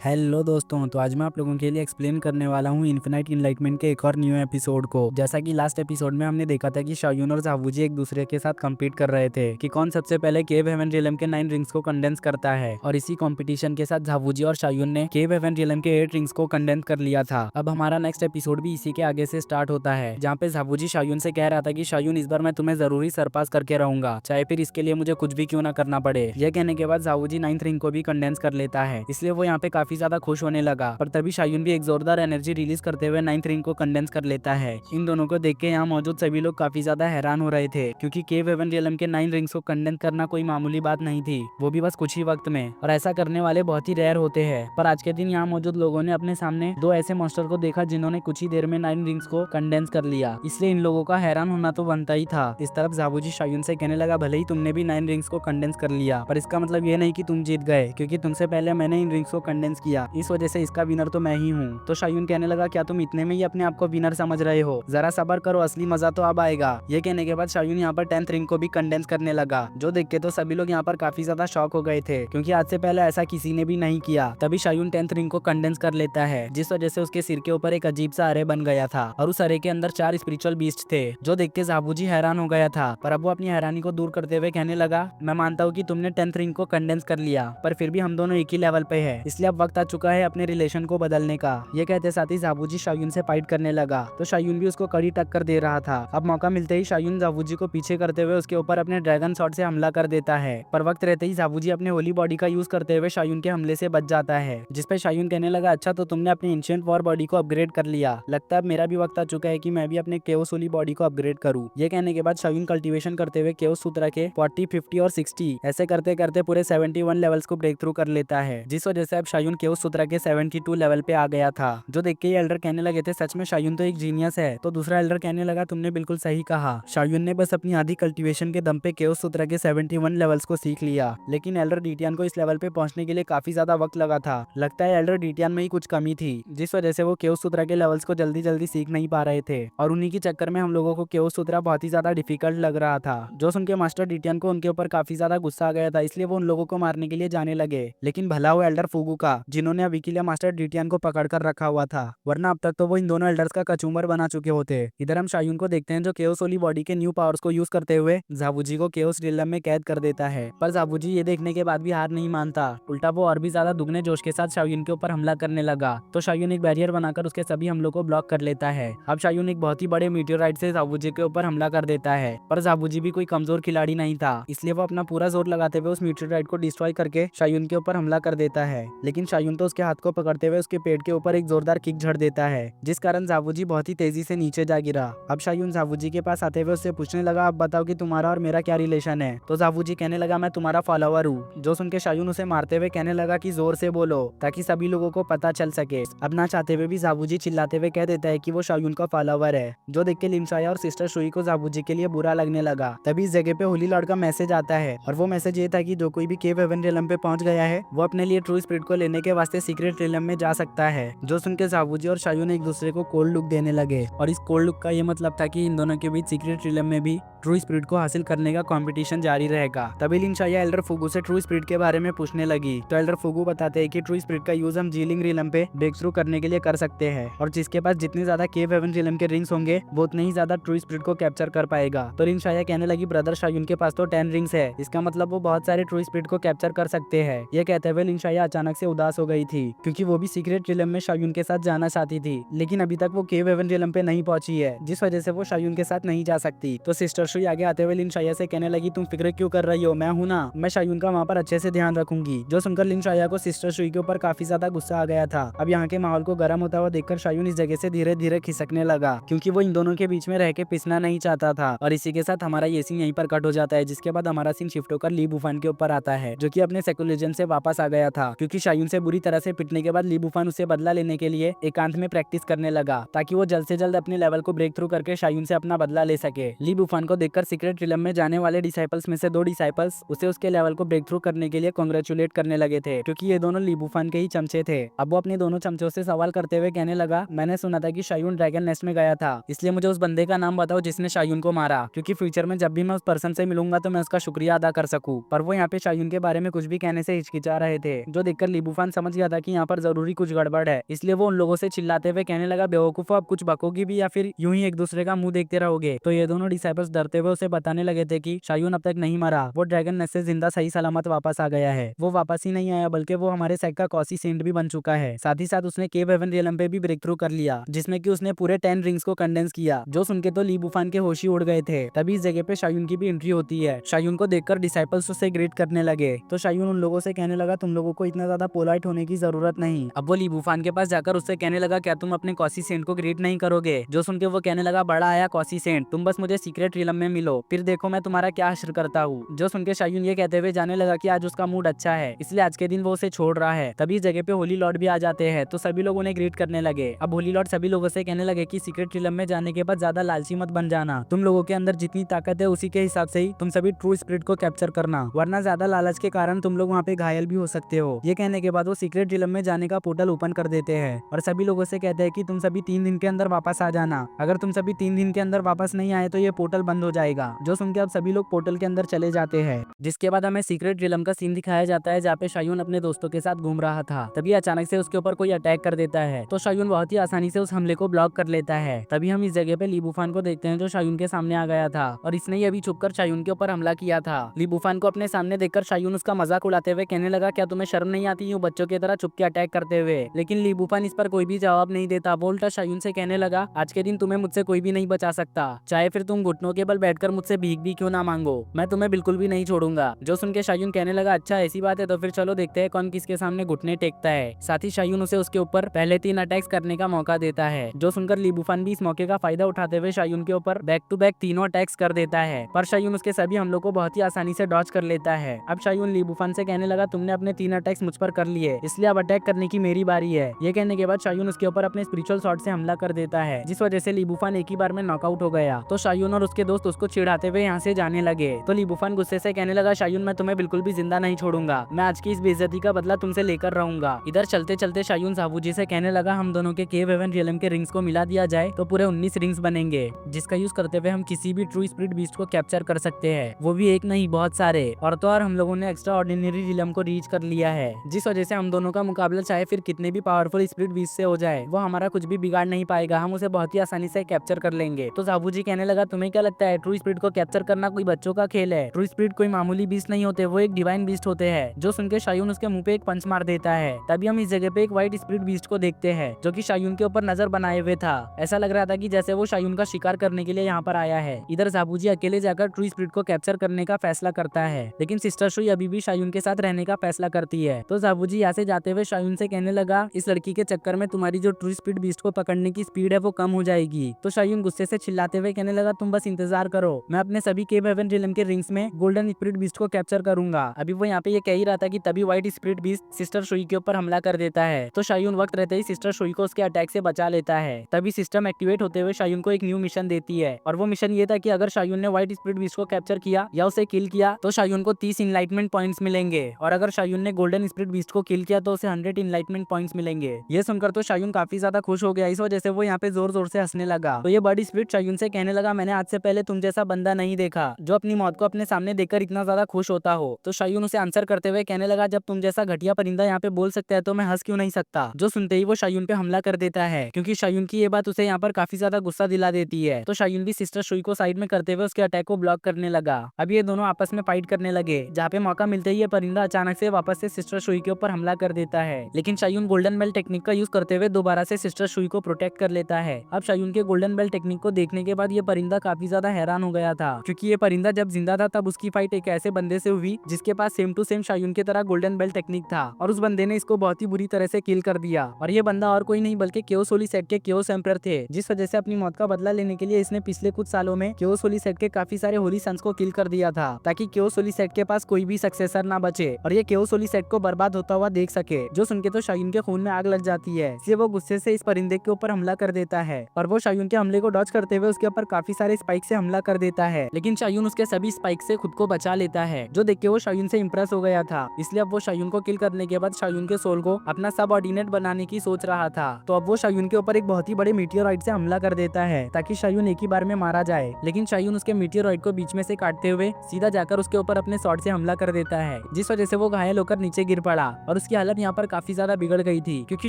Hello दोस्तों, तो आज मैं आप लोगों के लिए एक्सप्लेन करने वाला हूँ इन्फिनाइट इनलाइटमेंट के एक और न्यू एपिसोड को। जैसा कि लास्ट एपिसोड में हमने देखा था कि शायून और ज़ावूजी एक दूसरे के साथ कम्पीट कर रहे थे कि कौन सबसे पहले केव हेवन रियलम के 9 रिंग्स को कंडेंस करता है। और इसी कंपटीशन के साथ ज़ावूजी और शायून ने केव हेवन रियलम के 8 रिंग्स को कंडेंस कर लिया था। अब हमारा नेक्स्ट एपिसोड भी इसी के आगे से स्टार्ट होता है, जहाँ पे ज़ावूजी शायून से कह रहा था कि शायून, इस बार मैं तुम्हें जरूरी सरपास करके रहूंगा, चाहे फिर इसके लिए मुझे कुछ भी क्यों ना करना पड़े। यह कहने के बाद ज़ावूजी 9th रिंग को भी कंडेंस कर लेता है, इसलिए वो यहाँ पे काफी ज्यादा खुश होने लगा। पर तभी शायून भी एक जोरदार एनर्जी रिलीज करते हुए 9th रिंग को कंडेंस कर लेता है। इन दोनों को देख के यहाँ मौजूद सभी लोग काफी ज्यादा हैरान हो रहे थे, क्योंकि केव हेवन रियलम के 9 रिंग्स को कंडेंस करना कोई मामूली बात नहीं थी, वो भी बस कुछ ही वक्त में। और ऐसा करने वाले बहुत ही रेयर होते हैं। पर आज के दिन यहाँ मौजूद लोगों ने अपने सामने दो ऐसे मॉन्स्टर को देखा जिन्होंने कुछ ही देर में 9 रिंग्स को कंडेंस कर लिया, इसलिए इन लोगों का हैरान होना तो बनता ही था। इस तरफ ज़ावूजी शायून से कहने लगा, भले ही तुमने भी 9 रिंग्स को कंडेंस कर लिया, पर इसका मतलब ये नहीं कि तुम जीत गए, क्योंकि तुमसे पहले मैंने इन रिंग्स को कंडेंस किया, इस वजह से इसका विनर तो मैं ही हूँ। तो शायून कहने लगा, क्या तुम इतने में ही अपने आप को विनर समझ रहे हो? जरा सब्र करो, असली मजा तो अब आएगा। ये कहने के बाद शायून यहाँ पर 10th रिंग को भी कंडेंस करने लगा, जो देख के तो सभी लोग यहाँ पर काफी ज्यादा शॉक हो गए थे, क्योंकि आज से पहले ऐसा किसी ने भी नहीं किया। तभी शायून 10th रिंग को कंडेंस कर लेता है, जिस वजह से उसके सिर के ऊपर एक अजीब सा अरे बन गया था, और उस अरे के अंदर 4 स्पिरिचुअल बीस्ट थे, जो देख के ज़ावूजी हैरान हो गया था। पर अब वो अपनी हैरानी को दूर करते हुए कहने लगा, मैं मानता हूँ कि तुमने 10th रिंग को कंडेंस कर लिया, पर फिर भी हम दोनों एक ही लेवल पे है, इसलिए अब वक्त आ चुका है अपने रिलेशन को बदलने का। ये कहते साथ ही ज़ावूजी शायून से फाइट करने लगा, तो शायून भी उसको कड़ी टक्कर दे रहा था। अब मौका मिलते ही शायून ज़ावूजी को पीछे करते हुए उसके ऊपर अपने ड्रैगन शॉट से हमला कर देता है, पर वक्त रहते ही ज़ावूजी अपने होली बॉडी का यूज करते हुए शायून के हमले से बच जाता है। जिसपे शायून कहने लगा, अच्छा तो तुमने अपनी एंशिएंट वॉर बॉडी को अपग्रेड कर लिया, लगता है अब मेरा भी वक्त आ चुका है कि मैं भी अपने केओस होली बॉडी को अपग्रेड करूं। ये कहने के बाद शायून कल्टीवेशन करते हुए केओस सूत्रा के 40, 50 और 60 ऐसे करते करते पूरे 71 लेवल्स को ब्रेक थ्रू कर लेता है, जिस वजह से अब शायून केओस सूत्रा के 72 लेवल पे आ गया था। जो देख के ये एल्डर कहने लगे थे, सच में शायून तो एक जीनियस है। तो दूसरा एल्डर कहने लगा, तुमने बिल्कुल सही कहा, शायून ने बस अपनी आधी कल्टीवेशन के दम पे केओस सूत्रा के 71 लेवल्स को सीख लिया, लेकिन एल्डर डीटियन को इस लेवल पे पहुंचने के लिए काफी ज्यादा वक्त लगा था। लगता है एल्डर डीटियन में ही कुछ कमी थी, जिस वजह से वो केओस सूत्रा के लेवल्स को जल्दी जल्दी सीख नहीं पा रहे थे, और उन्हीं के चक्कर में हम लोगों को केओस सूत्रा बहुत ही ज्यादा डिफिकल्ट लग रहा था। जो सुन के मास्टर डीटियन को उनके ऊपर काफी ज्यादा गुस्सा आ गया था, इसलिए वो उन लोगों को मारने के लिए जाने लगे। लेकिन भला वो एल्डर फुगू का, जिन्होंने अभी के लिए मास्टर डीटियन को पकड़ कर रखा हुआ था, वरना अब तक तो वो इन दोनों एल्डर्स का कचूमर बना चुके होते। इधर हम शायून को देखते हैं, जो केओस होली बॉडी के न्यू पावर्स को यूज करते हुए ज़ावूजी को केओस रियलम में कैद कर देता है। पर ज़ावूजी ये देखने के बाद भी हार नहीं मानता, उल्टा वो और भी ज्यादा दुगने जोश के साथ शायून के ऊपर हमला करने लगा। तो शायून एक बैरियर बनाकर उसके सभी हमलों को ब्लॉक कर लेता है। अब शायून एक बहुत ही बड़े मीटियोराइट से ज़ावूजी के ऊपर हमला कर देता है, पर ज़ावूजी भी कोई कमजोर खिलाड़ी नहीं था, इसलिए वो अपना पूरा जोर लगाते हुए उस मीटियोराइट को डिस्ट्रॉय करके शायून के ऊपर हमला कर देता है। लेकिन शायून तो उसके हाथ को पकड़ते हुए उसके पेट के ऊपर एक जोरदार किक झड़ देता है, जिस कारण ज़ावूजी बहुत ही तेजी से नीचे जा गिरा। अब शायून ज़ावूजी के पास आते हुए उससे पूछने लगा, अब बताओ कि तुम्हारा और मेरा क्या रिलेशन है? तो ज़ावूजी कहने लगा, मैं तुम्हारा फॉलोवर हूँ। जो सुन के शायून उसे मारते हुए कहने लगा कि जोर से बोलो, ताकि सभी लोगों को पता चल सके। अब ना चाहते हुए भी ज़ावूजी चिल्लाते हुए कह देता है कि वो शायून का फॉलोवर है, जो देख के लिमशाया और सिस्टर शुई को ज़ावूजी के लिए बुरा लगने लगा। तभी इस जगह पे होली लॉर्ड का मैसेज आता है, और वो मैसेज ये था कि जो कोई भी केव हेवन रियलम पे पहुंच गया है, वो अपने लिए ट्रू स्पिरिट को लेने के वास्ते सीक्रेट रियलम में जा सकता है। जो सुन के ज़ावूजी और शायून एक दूसरे को कोल्ड लुक देने लगे, और इस कोल्ड लुक का ये मतलब था कि इन दोनों के बीच सीक्रेट रियलम में भी ट्रू स्पिरिट को हासिल करने का कंपटीशन जारी रहेगा। तभी लिनशाया एल्डर फुगू से ट्रू स्पिरिट के बारे में पूछने लगी, तो एल्डर फुगू बताते हैं कि ट्रू स्पिरिट का यूज हम जीलिंग रियलम पे ब्रेक थ्रू करने के लिए कर सकते हैं, और जिसके पास जितने ज्यादा केव हेवन रियलम के रिंग्स होंगे, वो उतने ही ज्यादा ट्रू स्पिरिट को कैप्चर कर पाएगा। तो लिनशाया कहने लगी, ब्रदर शायून के पास तो 10 रिंग्स है, इसका मतलब वो बहुत सारे ट्रू स्पिरिट को कैप्चर कर सकते हैं। ये कहते हुए लिनशाया अचानक से उदास हो गई थी, क्योंकि वो भी सीक्रेट रियलम में शायून के साथ जाना चाहती थी, लेकिन अभी तक वो केव हेवन रियलम पे नहीं पहुंची है, जिस वजह से वो शायून के साथ नहीं जा सकती। तो सिस्टर शुई आगे आते हुए लिनशाया से कहने लगी, तुम फिक्र क्यों कर रही हो, मैं हूं ना, मैं शायून का वहाँ पर अच्छे से ध्यान रखूंगी। जो सुनकर लिनशाया को सिस्टर शुई के ऊपर काफी ज्यादा गुस्सा आ गया था। अब यहाँ के माहौल को गर्म होता हुआ देखकर शायून इस जगह से धीरे धीरे खिसकने लगा, क्योंकि वो इन दोनों के बीच में रह के पिसना नहीं चाहता था। और इसी के साथ हमारा ये सीन यहीं पर कट हो जाता है, जिसके बाद हमारा सीन शिफ्ट होकर ली बुफान के ऊपर आता है, जो कि अपने सेकुलरिज्म से वापस आ गया था, क्योंकि शायून से बुरी तरह से पिटने के बाद ली बुफान उसे बदला लेने के लिए एकांत में प्रैक्टिस करने लगा, ताकि वो जल्द से जल्द अपने लेवल को ब्रेक थ्रू करके शायून से अपना बदला ले सके। ली बुफान को देखकर सीक्रेट रियलम में जाने वाले डिसाइपल्स में से 2 डिसाइपल्स उसे उसके लेवल को ब्रेक थ्रू करने के लिए कांग्रेचुलेट करने लगे थे, क्योंकि ये दोनों ली बुफान के ही चमचे थे। अब वो अपने दोनों चमचों से सवाल करते हुए कहने लगा, मैंने सुना था कि शायून ड्रैगन नेस्ट में गया था, इसलिए मुझे उस बंदे का नाम बताओ जिसने शायून को मारा, क्योंकि फ्यूचर में जब भी मैं उस पर्सन से मिलूंगा तो मैं उसका शुक्रिया अदा कर सकूं। पर वो यहाँ पे शायून के बारे में कुछ भी कहने से हिचकिचा रहे थे, जो देखकर ली बुफान लीबुफान समझ गया था कि यहाँ पर जरूरी कुछ गड़बड़ है, इसलिए वो उन लोगों से चिल्लाते हुए कहने लगा, बेवकूफो, अब कुछ बकोगी भी या फिर यूं ही एक दूसरे का मुंह देखते रहोगे। तो ये दोनों डिसाइपल्स डरते हुए उसे बताने लगे थे कि शायून अब तक नहीं मरा, वो ड्रैगन नेस्ट से जिंदा सही सलामत वापस आ गया है। वो वापस ही नहीं आया बल्कि वो हमारे सेट का कॉसी सेंट भी बन चुका है। साथ ही साथ उसने केव हेवन रियलम पे भी ब्रेक थ्रू कर लिया, जिसमें कि उसने पूरे 10 रिंग्स को कंडेंस किया, जो सुन के तो लीबुफान के होश ही उड़ गए थे। तभी इस जगह पे शायून की भी एंट्री होती है। शायून को देखकर डिसाइपल्स उससे ग्रीट करने लगे, तो शायून उन लोगों से कहने लगा, तुम लोगों को इतना ज्यादा पोलाइट होने की जरूरत नहीं। अब वो लीबुफान के पास जाकर उससे कहने लगा, क्या तुम अपने कॉसी सेंट को ग्रीट नहीं करोगे? जो सुन के वो कहने लगा, बड़ा आया कॉसी सेंट, तुम बस मुझे सीक्रेट रियलम में मिलो, फिर देखो मैं तुम्हारा क्या हश्र करता हूँ। जो सुन के शायून ये कहते हुए जाने लगा कि आज उसका मूड अच्छा है, इसलिए आज के दिन वो उसे छोड़ रहा है। तभी इस जगह पे होली लॉर्ड भी आ जाते हैं, तो सभी लोग उन्हें ग्रीट करने लगे। अब होली लॉर्ड सभी लोगों से कहने लगे कि सीक्रेट रियलम में जाने के बाद ज्यादा लालची मत बन जाना, तुम लोगों के अंदर जितनी ताकत है उसी के हिसाब से ही तुम सभी ट्रू स्पिरिट को कैप्चर करना, वरना ज्यादा लालच के कारण तुम लोग वहाँ पे घायल भी हो सकते हो। ये कहने के बाद वो सीक्रेट रियलम में जाने का पोर्टल ओपन कर देते हैं और सभी लोगों से कहते हैं कि तुम सभी 3 दिन के अंदर वापस आ जाना, अगर तुम सभी 3 दिन के अंदर वापस नहीं आए तो ये पोर्टल बंद हो जाएगा। जो सुन के अब सभी लोग पोर्टल के अंदर चले जाते हैं, जिसके बाद हमें सीक्रेट रियलम का सीन दिखाया जाता है, जहाँ पे शायून अपने दोस्तों के साथ घूम रहा था। तभी अचानक से उसके ऊपर कोई अटैक कर देता है, तो शायून बहुत ही आसानी से उस हमले को ब्लॉक कर लेता है। तभी हम इस जगह पे लीबुफान को देखते हैं, जो शायून के सामने आ गया था और इसने ही अभी छुपकर शायून के ऊपर हमला किया था। लीबुफान को अपने सामने देखकर शायून उसका मजाक उड़ाते हुए कहने लगा, क्या तुम्हें शर्म नहीं आती यूं बच्चों की तरह छुप के अटैक करते हुए? लेकिन लीबुफान इस पर कोई भी जवाब नहीं देता। वो उल्टा शायून से कहने लगा, आज के दिन तुम्हें मुझसे कोई भी नहीं बचा सकता, चाहे फिर तुम घुटनों के बल बैठकर मुझसे भीख भी क्यों ना मांगो, मैं तुम्हें बिल्कुल भी नहीं छोड़ूंगा। जो सुन के शायून कहने लगा, अच्छा ऐसी बात है तो फिर चलो देखते हैं कौन किसके सामने घुटने टेकता है। साथ ही शायून उसे उसके ऊपर पहले 3 अटैक्स करने का मौका देता है। जो सुनकर लीबुफान भी इस मौके का फायदा उठाते हुए शायून के ऊपर बैक टू बैक तीनों अटैक्स कर देता है, पर शायून उसके सभी हमलों को बहुत ही आसानी से डॉज कर लेता है। अब शायून लीबुफान से कहने लगा, तुमने अपने 3 अटैक्स मुझ पर कर लिए, इसलिए अब अटैक करने की मेरी बारी है। ये कहने के बाद शायून उसके ऊपर अपने स्पिरिचुअल शॉट से हमला कर देता है, जिस वजह से लीबुफान एक ही बार में नॉकआउट हो गया। तो शायून और उसके दोस्त उसको चिढ़ाते हुए यहाँ से जाने लगे, तो लीबुफान गुस्से से कहने लगा, शायून मैं तुम्हें बिल्कुल भी जिंदा नहीं छोड़ूंगा, मैं आज की इस बेइज्जती का बदला तुमसे लेकर रहूंगा। इधर चलते चलते शायून ज़ावूजी से कहने लगा, हम दोनों के केव हेवन रियलम के रिंग्स को मिला दिया जाए तो पूरे 19 रिंग्स बनेंगे, जिसका यूज करते हुए हम किसी भी ट्रू स्पिरिट बीस्ट को कैप्चर कर सकते हैं, वो भी एक नहीं बहुत सारे। और तो और हम लोगों ने एक्स्ट्रा ऑर्डिनरी रियलम को रीच कर लिया है, जिस वजह से हम दोनों का मुकाबला चाहे फिर कितने भी पावरफुल स्पिरिट बीस्ट से हो जाए, वो हमारा कुछ भी बिगाड़ नहीं पाएगा, हम उसे बहुत ही आसानी से कैप्चर कर लेंगे। तो ज़ावूजी कहने लगा, तुम्हें क्या लगता है ट्रू स्पिरिट को कैप्चर करना कोई बच्चों का खेल है? ट्रू स्पिरिट कोई मामूली बीस्ट नहीं होते, वो एक डिवाइन बीस्ट होते हैं। जो सुनकर शायून उसके मुंह पे एक पंच मार देता है। तभी हम इस जगह पे एक व्हाइट स्पिरिट बीस्ट को देखते हैं, जो कि शायून के ऊपर नजर बनाए हुए था। ऐसा लग रहा था कि जैसे वो शायून का शिकार करने के लिए यहाँ पर आया है। इधर ज़ावूजी अकेले जाकर ट्रू स्पिरिट को कैप्चर करने का फैसला करता है, लेकिन सिस्टर शुई अभी भी शायून के साथ रहने का फैसला करती है। तो ज़ावूजी यहाँ से जाते हुए शायून से कहने लगा, इस लड़की के चक्कर में तुम्हारी जो ट्रू स्पिरिट बीस्ट को पकड़ने की स्पीड है वो कम हो जाएगी। तो शायून गुस्से से चिल्लाते हुए कहने लगा, तुम बस इंतजार करो, मैं अपने सभी केव हेवन रियलम के रिंग्स में गोल्डन स्पिरिट बीस्ट को कैप्चर करूंगा। अभी वो यहाँ पे ये कह ही रहा था कि तभी white spirit beast sister Shuey के ऊपर हमला कर देता है। तो शायून वक्त रहते ही सिस्टर शुई को उसके अटैक से बचा लेता है। तभी सिस्टम एक्टिवेट होते हुए शायून को एक न्यू मिशन देती है, और वो मिशन ये था कि अगर शायून ने व्हाइट स्पिरिट बीस्ट को कैप्चर किया या उसे किल किया तो शायून को 30 इनलाइटमेंट पॉइंट्स मिलेंगे, और अगर शायून ने गोल्डन स्पिरिट बीस्ट को किल किया तो उसे 100 इनलाइटमेंट पॉइंट्स मिलेंगे। ये सुनकर तो शायून काफी ज्यादा खुश हो गया, इस वजह से वो यहाँ पे जोर जोर से हंसने लगा। तो ये बर्ड स्पिरिट शायून से कहने लगा, मैंने आज से पहले तुम जैसा बंदा नहीं देखा जो अपनी मौत को अपने सामने देखकर इतना ज्यादा खुश होता हो। तो शायून उसे आंसर करते हुए कहने लगा, जब तुम जैसा घटिया परिंदा यहाँ पे बोल सकता है तो मैं हंस क्यों नहीं सकता। जो सुनते ही वो शायून पे हमला कर देता है, क्योंकि शायून की ये बात उसे यहाँ पर काफी ज्यादा गुस्सा दिला देती है। तो शायून भी सिस्टर शुई को साइड में करते हुए उसके अटैक को ब्लॉक करने लगा। अब ये दोनों आपस में फाइट करने लगे, जहाँ पे मौका मिलते ही ये परिंदा अचानक से वापस से सिस्टर शुई के ऊपर हमला कर देता है, लेकिन शायून गोल्डन बेल टेक्निक का यूज करते हुए दोबारा से सिस्टर शुई को प्रोटेक्ट कर लेता है। अब शायून के गोल्डन बेल टेक्निक को देखने के बाद ये परिंदा काफी ज्यादा हैरान हो गया था, क्योंकि ये परिंदा जब जिंदा था तब उसकी फाइट एक ऐसे बंदे से हुई जिसके पास सेम टू सेम शायून की तरह गोल्डन बेल टेक्निक था, और उस बंदे ने इसको बहुत ही बुरी तरह से किल कर दिया। और ये बंदा और कोई नहीं बल्कि केओस होली सेट के केओस एम्परर थे, जिस वजह से अपनी मौत का बदला लेने के लिए इसने पिछले कुछ सालों में केओस होली सेट के काफी सारे होली सन्स को किल कर दिया था, ताकि केओस होली सेट के पास कोई भी सक्सेसर ना बचे और ये केओस होली सेट को बर्बाद होता हुआ देख सके। जो सुनके तो शायून के खून में आग लग जाती है, इसलिए वो गुस्से से इस परिंदे के ऊपर हमला कर देता है, और वो शायून के हमले को डॉज करते हुए उसके ऊपर काफी सारे स्पाइक से हमला कर देता है, लेकिन शायून उसके सभी स्पाइक से खुद को बचा लेता है, जो देख के वो शायून से इम्प्रेस हो गया था। इसलिए अब वो शायून को किल करने के बाद शायून के सोल को अपना सब ऑर्डिनेट बनाने की सोच रहा था। तो अब वो शायून के ऊपर एक बहुत ही बड़े मीटियोराइट से हमला कर देता है, ताकि शायून एक ही बार में मारा जाए, लेकिन शायून उसके मीटियोराइट को बीच में से काटते हुए सीधा जाकर उसके ऊपर अपने शॉट से हमला कर देता है, जिस वजह से वो घायल होकर नीचे गिर पड़ा, और उसकी हालत यहाँ पर काफी ज्यादा बिगड़ गई थी क्योंकि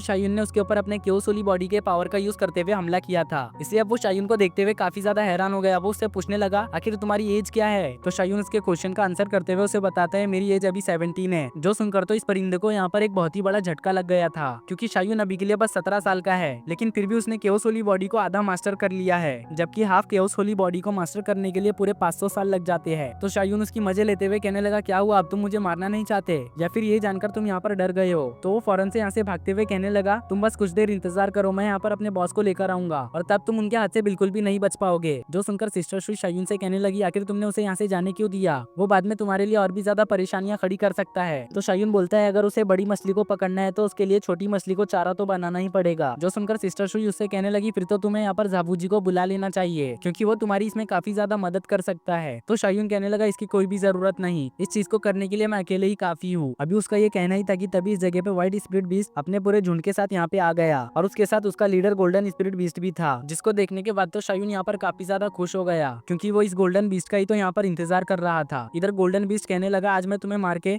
शायून ने उसके ऊपर अपने क्योसोली बॉडी के पावर का यूज करते हुए हमला किया था। इसलिए अब वो शायून को देखते हुए काफी ज्यादा हैरान हो गया। वो उससे पूछने लगा आखिर तुम्हारी एज क्या है। तो शायून उसके क्वेश्चन का आंसर करते हुए उसे बताता है मेरी एज अभी 17 है। जो सुनकर तो इस परिंदे को यहाँ पर एक बहुत ही बड़ा झटका लग गया था क्योंकि शायून अभी के लिए बस 17 साल का है, लेकिन फिर भी उसने क्योसोली बॉडी को आधा मास्टर कर लिया है, जबकि हाफ क्योसोली बॉडी को मास्टर करने के लिए पूरे 500 साल लग जाते हैं। तो शायून उसकी मजे लेते हुए कहने लगा क्या हुआ, अब तुम मुझे मारना नहीं चाहते या फिर ये जानकर तुम यहाँ पर डर गए हो। तो वो फौरन से यहाँ से भागते हुए कहने लगा तुम बस कुछ देर इंतजार करो, मैं यहाँ पर अपने बॉस को लेकर आऊंगा और तब तुम उनके हाथ से बिल्कुल भी नहीं बच पाओगे। जो सुनकर सिस्टर सुई शायून से कहने लगी आखिर तुमने उसे यहाँ से जाने क्यों दिया, वो बाद में तुम्हारे लिए और भी ज्यादा परेशानियां खड़ी कर सकता है। तो शायून बोलता है अगर उसे बड़ी मछली को पकड़ना है तो उसके लिए छोटी मछली को चारा तो बनाना ही पड़ेगा। जो सुनकर सिस्टर सुई उससे कहने लगी फिर तो तुम्हें यहाँ पर जाबूजी को बुला लेना चाहिए क्योंकि वो तुम्हारी इसमें काफी ज्यादा मदद कर सकता है। तो शायून कहने लगा इसकी कोई भी जरूरत नहीं, इस चीज को करने के लिए मैं अकेले ही काफी हूँ। अभी उसका ये कहना ही था कि तभी इस जगह पे व्हाइट स्पिरिट बीस्ट अपने पूरे झुंड के साथ यहाँ पे आ गया और उसके साथ उसका लीडर गोल्डन स्पिरिट बीस्ट भी था, जिसको देखने के बाद तो शायून यहाँ पर काफी ज्यादा खुश हो गया क्योंकि वो इस गोल्डन बीस्ट का ही तो यहाँ पर इंतजार कर रहा था। इधर गोल्डन बीस्ट कहने लगा आज मैं तुम्हें मार के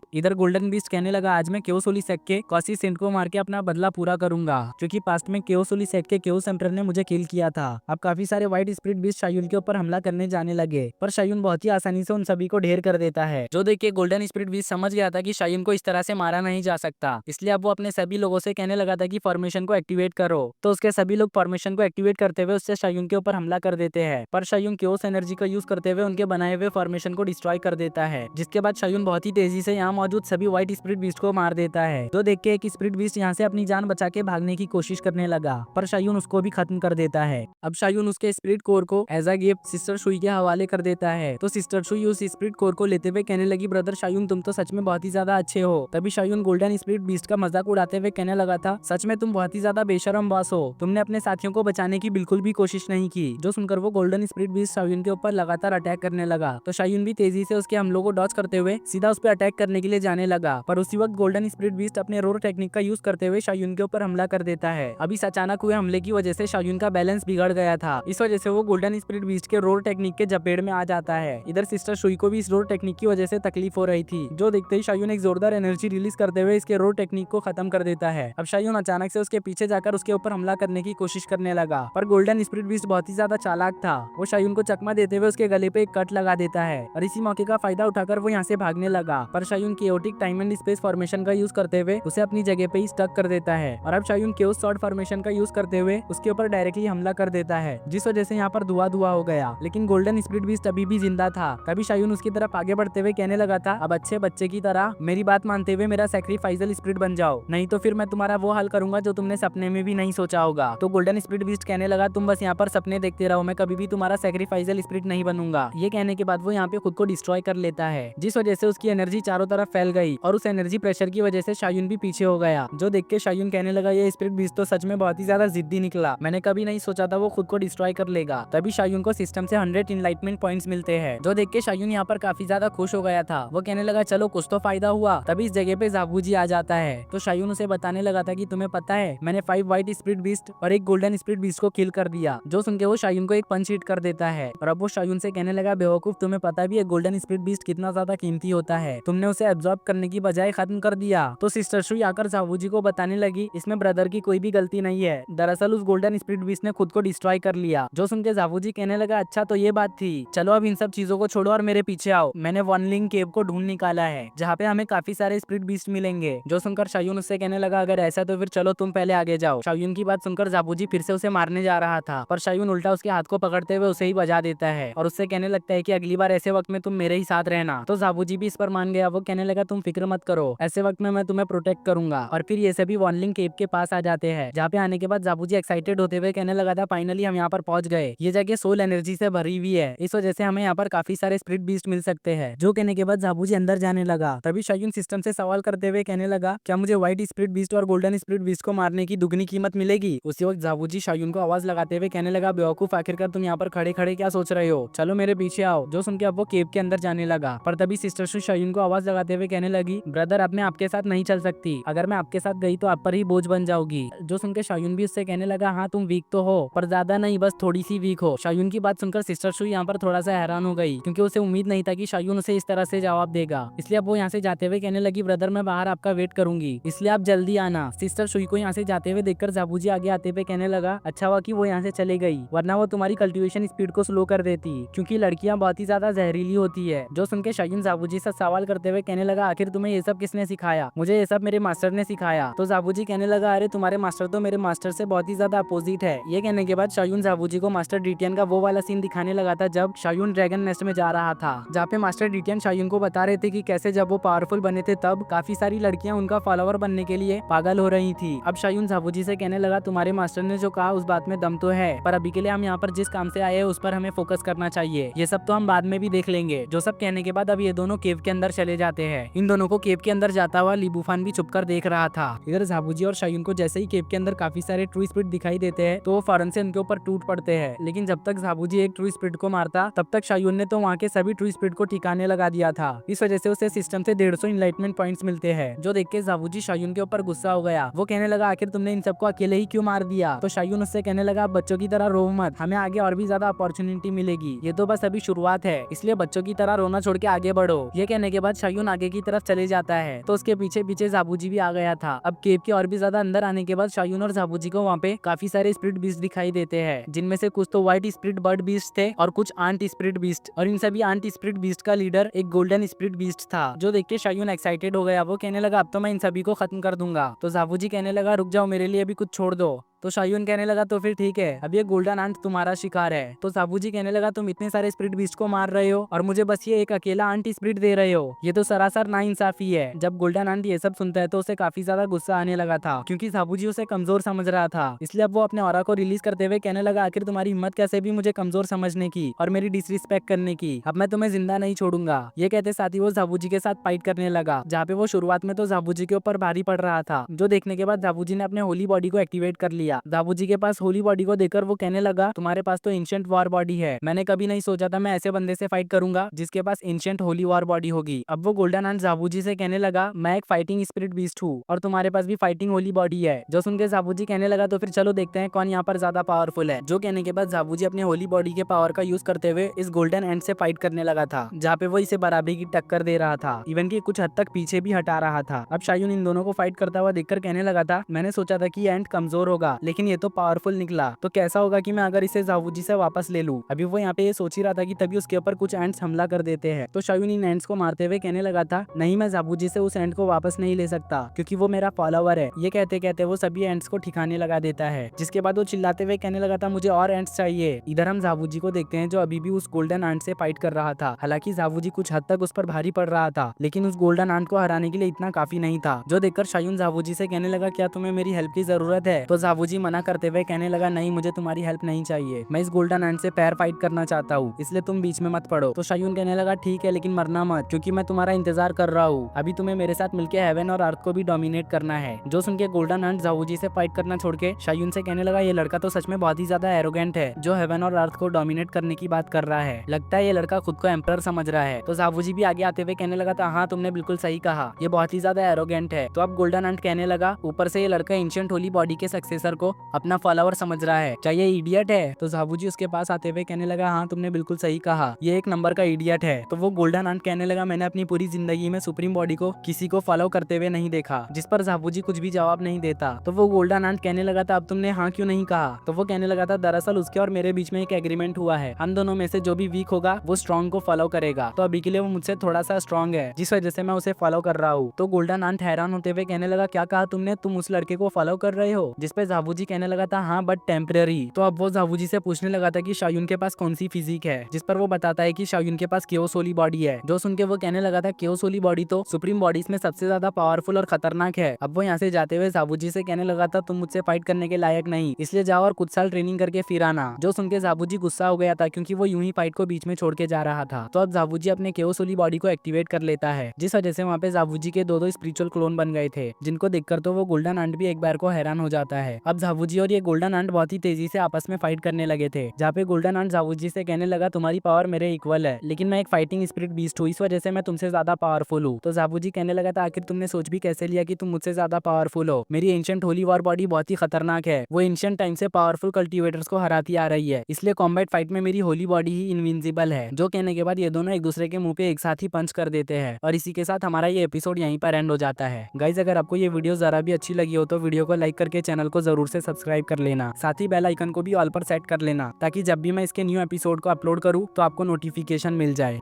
आज मैं क्योसोली सेक के कॉसी सेंट को मार के अपना बदला पूरा करूंगा क्योंकि पास्ट में क्योसोली सेक के क्योस एम्परर ने मुझे किल किया था। अब काफी सारे व्हाइट स्पिरिट बीस्ट शायून के ऊपर हमला करने जाने लगे पर शायून बहुत ही आसानी से उन सभी को ढेर कर देता है। जो देख के गोल्डन स्पिरिट बीस्ट समझ गया था कि शायून को इस तरह से मारा नहीं जा सकता, इसलिए अब वो अपने सभी लोगों से कहने लगा था कि फॉर्मेशन को एक्टिवेट करो। तो उसके सभी लोग फॉर्मेशन को एक्टिवेट करते हुए उससे शायून के ऊपर हमला कर देते हैं, पर शायून क्योस एनर्जी का यूज करते हुए उनके बनाए हुए फॉर्मेशन को डिस्ट्रॉय कर देता है, जिसके बाद शायून बहुत ही तेजी से यहाँ मौजूद सभी व्हाइट स्पिरिट बीस्ट को मार देता है। तो देख के एक स्पिरिट बीस्ट यहाँ से अपनी जान बचा के भागने की कोशिश करने लगा पर शायून उसको भी खत्म कर देता है। अब शायून उसके स्पिरिट कोर को एज अ गिफ्ट सिस्टर सुई के हवाले कर देता है। तो सिस्टर सुई उस स्पिरिट कोर को लेते हुए कहने लगी ब्रदर शायून तुम तो सच में बहुत ही ज्यादा अच्छे हो। तभी शायून गोल्डन स्पिरिट बीस्ट का मजाक उड़ाते हुए कहने लगा था सच में तुम बहुत ही ज्यादा बेशरम बॉस हो, तुमने अपने साथियों को बचाने की बिल्कुल भी कोशिश नहीं की। जो सुनकर वो गोल्डन स्पिरिट बीस्ट शायून के ऊपर लगातार अटैक करने लगा तो शायून भी तेजी से उसके हमलों को डॉज करते हुए सीधा उस पर अटैक करने के लिए जाने लगा, पर उसी वक्त गोल्डन स्पिरिट बीस्ट अपने रोर टेक्निक का यूज करते हुए शायून के ऊपर हमला कर देता है। अभी इस अचानक हुए हमले की वजह से शायून का बैलेंस बिगड़ गया था, इस वजह से वो गोल्डन स्पिरिट बीस्ट के रोर टेक्निक के जपेड़ में आ जाता है। इधर सिस्टर सुई को भी इस रोर टेक्निक की वजह से तकलीफ हो रही थी, जो देखते ही शायून एक जोरदार एनर्जी रिलीज करते हुए इसके रोर टेक्निक को खत्म कर देता है। अब शायून अचानक से उसके पीछे जाकर उसके ऊपर हमला करने की कोशिश करने लगा, पर गोल्डन स्पिरिट बीस्ट बहुत ही ज्यादा चालाक था। वो शायून को चकमा देते हुए उसके गले पे एक कट लगा देता है और इसी मौके का फायदा उठाकर वो यहाँ से भागने लगा, पर शायून chaotic time and space formation का यूज करते हुए उसे अपनी जगह पे ही स्टक कर देता है और अब शायून केओस सॉर्ड फॉर्मेशन का यूज करते हुए उसके ऊपर डायरेक्टली हमला कर देता है, जिस वजह से यहाँ पर धुआं धुआं हो गया। लेकिन गोल्डन स्पिरिट बीस्ट अभी भी जिंदा था। तभी शायून उसकी तरफ आगे बढ़ते हुए कहने लगा था अब अच्छे बच्चे की तरह मेरी बात मानते हुए मेरा सैक्रिफाइसल स्पिरिट बन जाओ, नहीं तो फिर मैं तुम्हारा वो हाल करूंगा जो तुमने सपने में भी नहीं सोचा होगा। तो गोल्डन स्पिरिट बीस्ट कहने लगा तुम बस यहाँ पर सपने देखते रहो, मैं कभी भी तुम्हारा सैक्रिफाइसल स्पिरिट नहीं बनूंगा। ये कहने के बाद वो यहाँ पे खुद को डिस्ट्रॉय कर लेता है, जिस वजह से उसकी एनर्जी चारों तरफ फैल गई और उस एनर्जी प्रेशर की वजह से शायून भी पीछे हो गया। जो देख के शायून कहने लगा ये स्पिरिट बीस्ट तो सच में बहुत ही ज्यादा जिद्दी निकला, मैंने कभी नहीं सोचा था वो खुद को डिस्ट्रॉय कर लेगा। तभी शायून को सिस्टम से 100 इनलाइटमेंट पॉइंट्स मिलते हैं, जो देख के शायून यहाँ पर काफी ज्यादा खुश हो गया था। वो कहने लगा चलो कुछ तो फायदा हुआ। तभी इस जगह पे जाबूजी आ जाता है, तो शायून उसे बताने लगा था कि तुम्हें पता है मैंने 5 व्हाइट स्पिरिट बीस्ट और एक गोल्डन स्पिरिट बीस्ट को किल कर दिया। जो सुन के वो शायून को एक पंच हिट कर देता है और अब वो शायून से कहने लगा बेवकूफ तुम्हें पता भी है गोल्डन स्पिरिट बीस्ट कितना ज्यादा कीमती होता है, तुमने उसे एब्जॉर्ब करने की बजाय खत्म कर दिया। तो सिस्टर सुई आकर जाबूजी को बताने लगी इसमें ब्रदर की कोई भी गलती नहीं है, दरअसल उस गोल्डन स्पिरिट बीस्ट ने खुद को डिस्ट्रॉय कर लिया। जो सुन के जाबूजी कहने लगा अच्छा तो ये बात थी, चलो अब इन सब चीजों को छोड़ो और मेरे पीछे आओ, मैंने वनलिंग केव को ढूंढ निकाला है जहाँ पे हमें काफी सारे स्पिरिट बीस्ट मिलेंगे। जो सुनकर शायून उससे कहने लगा अगर ऐसा तो फिर चलो तुम पहले आगे जाओ। शायून की बात सुनकर जाबूजी फिर से उसे मारने जा रहा था, पर शायून उल्टा उसके हाथ को पकड़ते हुए उसे ही बजा देता है और उससे कहने लगता है कि अगली बार ऐसे वक्त में तुम मेरे ही साथ रहना। तो जाबूजी भी इस पर मान गया। वो कहने लगा तुम फिक्र मत करो, ऐसे वक्त में मैं तुम्हें प्रोटेक्ट करूंगा। और फिर ये सभी वॉनलिंग केव के पास आ जाते हैं, जहाँ पे आने के बाद जाबूजी एक्साइटेड होते हुए कहने लगा था फाइनली हम यहाँ पर पहुंच गए, ये जगह सोल एनर्जी से भरी हुई है, इस वजह से हमें यहाँ पर काफी सारे स्पिरिट बीस्ट मिल सकते हैं। जो कहने के बाद जाबूजी अंदर जाने लगा। तभी शायून सिस्टम से सवाल करते हुए कहने लगा क्या मुझे व्हाइट स्पिरिट बीस्ट और गोल्डन स्पिरिट बीस्ट को मारने की दुगनी कीमत मिलेगी। उसी वक्त जाबूजी शायून को आवाज लगाते हुए कहने लगा बेवकूफ आखिरकार तुम यहाँ पर खड़े खड़े क्या सोच रहे हो, चलो मेरे पीछे आओ। जो सुन के अब वो केव के अंदर जाने लगा, पर तभी सिस्टर शायून को आवाज लगाते हुए कहने लगी ब्रदर अब मैं आपके साथ नहीं चल सकती, अगर मैं आपके साथ गई तो आप पर ही बोझ बन जाओगी। जो सुनकर शायून भी उससे कहने लगा हाँ तुम वीक तो हो पर ज्यादा नहीं, बस थोड़ी सी वीक हो। शायून की बात सुनकर सिस्टर शू यहाँ पर थोड़ा सा हैरान हो गई, क्योंकि उसे उम्मीद नहीं था कि शायून उसे इस तरह से जवाब देगा। इसलिए अब वो यहाँ से जाते हुए कहने लगी ब्रदर मैं बाहर आप आपका वेट करूंगी, इसलिए आप जल्दी आना। सिस्टर सुई को यहाँ से जाते हुए देखकर जाबूजी आगे आते हुए कहने लगा, अच्छा हुआ कि वो यहाँ से चले गई, वरना वो तुम्हारी कल्टीवेशन स्पीड को स्लो कर देती, क्योंकि लड़कियां बहुत ही ज्यादा जहरीली होती है। जो सुन के शायून जाबूजी से सवाल करते हुए कहने लगा, आखिर तुम्हें ये सब किसने सिखाया? मुझे ये सब मेरे मास्टर ने सिखाया। तो जाबूजी कहने लगा, अरे तुम्हारे मास्टर तो मेरे मास्टर से बहुत ही ज्यादा अपोजिट है। ये कहने के बाद शायून जाबूजी को मास्टर डिटियन का वो वाला सीन दिखाने लगा था जब शायून ड्रैगन नेस्ट में जा रहा था, जहाँ पे मास्टर डिटियन शायून को बता रहे थे कि कैसे जब वो पावरफुल बने थे तब काफी सारी लड़कियां उनका फॉलोवर बनने के लिए पागल हो रही थी। अब शायून जाबूजी से कहने लगा, तुम्हारे मास्टर ने जो कहा उस बात में दम तो है, पर अभी के लिए हम यहाँ पर जिस काम से आए हैं उस पर हमें फोकस करना चाहिए। ये सब तो हम बाद में भी देख लेंगे। जो सब कहने के बाद अब ये दोनों केव के अंदर चले जाते हैं। इन दोनों को केव के अंदर जाता हुआ लीबूफान भी छुपकर देख रहा था। इधर जाबूजी और शायून को जैसे ही केव के अंदर काफी सारे ट्रू स्पिरिट दिखाई देते हैं तो वो फौरन से उनके ऊपर टूट पड़ते हैं। लेकिन जब तक जाबूजी एक ट्रू स्पिरिट को मारता तब तक शायून ने तो वहाँ के सभी ट्रू स्पिरिट को ठिकाने लगा दिया था। इस वजह से उसे सिस्टम से 150 इनलाइटमेंट पॉइंट्स मिलते हैं। जो देख के जाबूजी शायून के ऊपर गुस्सा हो गया। वो कहने लगा, आखिर तुमने इन सबको अकेले ही क्यों मार दिया? तो शायून उससे कहने लगा, बच्चों की तरह रो मत, हमें आगे और भी ज्यादा अपॉर्चुनिटी मिलेगी, ये तो बस अभी शुरुआत है, इसलिए बच्चों की तरह रोना छोड़ के आगे बढ़ो। ये कहने के बाद शायून आगे की तरफ चले जाता है तो उसके पीछे पीछे जाबूजी भी आ गया था। अब केव के और भी ज्यादा अंदर आने के बाद शायून और जाबूजी को वहाँ पे काफी सारे स्पिरिट बीस्ट दिखाई देते हैं, जिनमें से कुछ तो व्हाइट स्पिरिट बर्ड बीस्ट थे और कुछ आंट स्पिरिट बीस्ट, और इन सभी आंट स्पिरिट बीस्ट का लीडर एक गोल्डन स्पिरिट बीस्ट था। जो देख के शायून एक्साइटेड हो गया। वो कहने लगा, अब तो मैं इन सभी को खत्म कर दूंगा। तो जाबूजी कहने लगा, रुक जाओ, मेरे लिए भी कुछ छोड़ दो। तो शायून कहने लगा, तो फिर ठीक है, अब ये गोल्डन आंट तुम्हारा शिकार है। तो जाबूजी कहने लगा, तुम इतने सारे स्पिरिट बीस्ट को मार रहे हो और मुझे बस ये एक अकेला आंट स्पिरिट दे रहे हो, ये तो सरासर नाइंसाफी है। जब गोल्डन आंट ये सब सुनता है तो उसे काफी ज्यादा गुस्सा आने लगा था, क्योंकि जाबूजी उसे कमजोर समझ रहा था। इसलिए अब वो अपने ऑरा को रिलीज करते हुए कहने लगा, आखिर तुम्हारी हिम्मत कैसे भी मुझे कमजोर समझने की और मेरी डिसरिस्पेक्ट करने की, अब मैं तुम्हें जिंदा नहीं छोड़ूंगा। ये कहते साथ ही वो जाबूजी के साथ फाइट करने लगा, जहाँ पे वो शुरुआत में तो जाबूजी के ऊपर भारी पड़ रहा था। जो देखने के बाद जाबूजी ने अपने होली बॉडी को एक्टिवेट कर लिया। जाबूजी के पास होली बॉडी को देखकर वो कहने लगा, तुम्हारे पास तो एंशिएंट वॉर बॉडी है, मैंने कभी नहीं सोचा था मैं ऐसे बंदे से फाइट करूंगा जिसके पास एंशिएंट होली वॉर बॉडी होगी। अब वो गोल्डन आंट जाबूजी से कहने लगा, मैं एक फाइटिंग स्पिरिट बीस्ट हूँ और तुम्हारे पास भी फाइटिंग होली बॉडी है। जो सुनकर जाबूजी कहने लगा, तो फिर चलो देखते हैं कौन यहाँ पर ज्यादा पावरफुल है। जो कहने के बाद जाबूजी अपने होली बॉडी के पावर का यूज करते हुए इस गोल्डन एंट से फाइट करने लगा था, जहाँ पे वो इसे बराबरी की टक्कर दे रहा था, इवन की कुछ हद तक पीछे भी हटा रहा था। अब शायून इन दोनों को फाइट करता हुआ देखकर कहने लगा था, मैंने सोचा था कि एंट कमजोर होगा लेकिन ये तो पावरफुल निकला, तो कैसा होगा कि मैं अगर इसे जाबूजी से वापस ले लूं। अभी वो यहाँ पे ये सोच ही रहा था कि तभी उसके ऊपर कुछ एंट्स हमला कर देते हैं। तो शायून इन एंट्स को मारते हुए कहने लगा था, नहीं, मैं जाबूजी से उस एंट को वापस नहीं ले सकता क्योंकि वो मेरा फॉलोवर है। ये कहते कहते वो सभी एंट्स को ठिकाने लगा देता है, जिसके बाद वो चिल्लाते हुए कहने लगा था, मुझे और एंट्स चाहिए। इधर हम जाबूजी को देखते हैं जो अभी भी उस गोल्डन आंट से फाइट कर रहा था। हालांकि जाबूजी कुछ हद तक उस पर भारी पड़ रहा था, लेकिन उस गोल्डन आंट को हराने के लिए इतना काफी नहीं था। जो देखकर शायून जाबूजी से कहने लगा, क्या तुम्हें मेरी हेल्प की जरूरत है? तो जाबूजी मना करते हुए कहने लगा, नहीं, मुझे तुम्हारी हेल्प नहीं चाहिए, मैं इस गोल्डन एंड से पैर फाइट करना चाहता हूँ, इसलिए तुम बीच में मत पड़ो। तो शायून कहने लगा, ठीक है, लेकिन मरना मत, क्योंकि मैं तुम्हारा इंतजार कर रहा हूँ। अभी तुम्हें मेरे साथ मिलकर हेवन और अर्थ को भी डोमिनेट करना है। जो सुन के गोल्डन एंड जाबूजी से फाइट करना छोड़ के शायून से कहने लगा, ये लड़का तो सच में बहुत ही ज्यादा एरोगेंट है, जो हेवन और अर्थ को डोमिनेट करने की बात कर रहा है। लगता है ये लड़का खुद को एम्परर समझ रहा है। तो जाबूजी भी आगे आते हुए कहने लगा था, हाँ, तुमने बिल्कुल सही कहा, ये बहुत ही ज्यादा एरोगेंट है। तो अब गोल्डन एंड कहने लगा, ऊपर से ये लड़का एंशिएंट होली बॉडी के सक्सेसर को अपना फॉलोवर समझ रहा है, क्या ये इडियट है? तो जाबूजी उसके पास आते हुए कहने लगा, हाँ, तुमने बिल्कुल सही कहा, ये एक नंबर का इडियट है। तो वो गोल्डन आंट कहने लगा, मैंने अपनी पूरी जिंदगी में सुप्रीम बॉडी को किसी को फॉलो करते हुए नहीं देखा। जिस पर जाबूजी कुछ भी जवाब नहीं देता। तो वो गोल्डन आंट कहने लगा था, अब तुमने हाँ क्यों नहीं कहा? तो वो कहने लगा था, दरअसल उसके और मेरे बीच में एक एग्रीमेंट हुआ है, हम दोनों में से जो भी वीक होगा वो स्ट्रॉन्ग को फॉलो करेगा। तो अभी के लिए वो मुझसे थोड़ा सा स्ट्रॉन्ग है, जिस वजह से मैं उसे फॉलो कर रहा हूँ। तो गोल्डन आंट हैरान होते हुए कहने लगा, क्या कहा तुमने? तुम उस लड़के को फॉलो कर रहे हो? जिस पे जाबूजी कहने लगा था, हाँ, बट टेम्पररी। तो अब वो जाबूजी से पूछने लगा था कि शायून के पास कौन सी फिजिक है, जिस पर वो बताता है कि शायून के पास केओस होली बॉडी है। जो सुन के वो कहने लगा था, केओस होली बॉडी तो सुप्रीम बॉडीज में सबसे ज्यादा पावरफुल और खतरनाक है। अब वो यहाँ से जाते हुए जाबूजी से कहने लगा था, तुम मुझसे फाइट करने के लायक नहीं, इसलिए जाओ और कुछ साल ट्रेनिंग करके फिर आना। जो सुन के जाबूजी गुस्सा हो गया था, क्योंकि वो यूं ही फाइट को बीच में छोड़ के जा रहा था। तो अब जाबूजी अपने केओस होली बॉडी को एक्टिवेट कर लेता है, जिस वजह से वहाँ पे जाबूजी के दो स्पिरिचुअल क्लोन बन गए थे, जिनको देखकर तो वो गोल्डन आंट भी एक बार को हैरान हो जाता है। अब झावुजी और ये गोल्डन आंट बहुत ही तेजी से आपस में फाइट करने लगे थे, जहाँ पे गोल्डन आंट झावुजी से कहने लगा तुम्हारी पावर मेरे इक्वल है, लेकिन मैं एक फाइटिंग स्पिरिट बीस्ट हूँ, इस वजह से मैं तुमसे ज्यादा पावरफुल हूँ। तो झावुजी कहने लगा था आखिर तुमने सोच भी कैसे लिया कि तुम मुझसे ज्यादा पावरफुल हो? मेरी एंशिएंट होली वॉर बॉडी बहुत ही खतरनाक है, वो एंशिएंट टाइम से पावरफुल कल्टीवेटर्स को हराती आ रही है, इसलिए कॉम्बैट फाइट में मेरी होली बॉडी ही इनविंसिबल है। जो कहने के बाद ये दोनों एक दूसरे के मुंह पे एक साथ ही पंच कर देते हैं और इसी के साथ हमारा ये एपिसोड यहीं पर एंड हो जाता है। गाइज अगर आपको ये वीडियो जरा भी अच्छी लगी हो तो वीडियो को लाइक करके चैनल को जरूर से सब्सक्राइब कर लेना, साथ ही बेल आइकन को भी ऑल पर सेट कर लेना, ताकि जब भी मैं इसके न्यू एपिसोड को अपलोड करूँ तो आपको नोटिफिकेशन मिल जाए।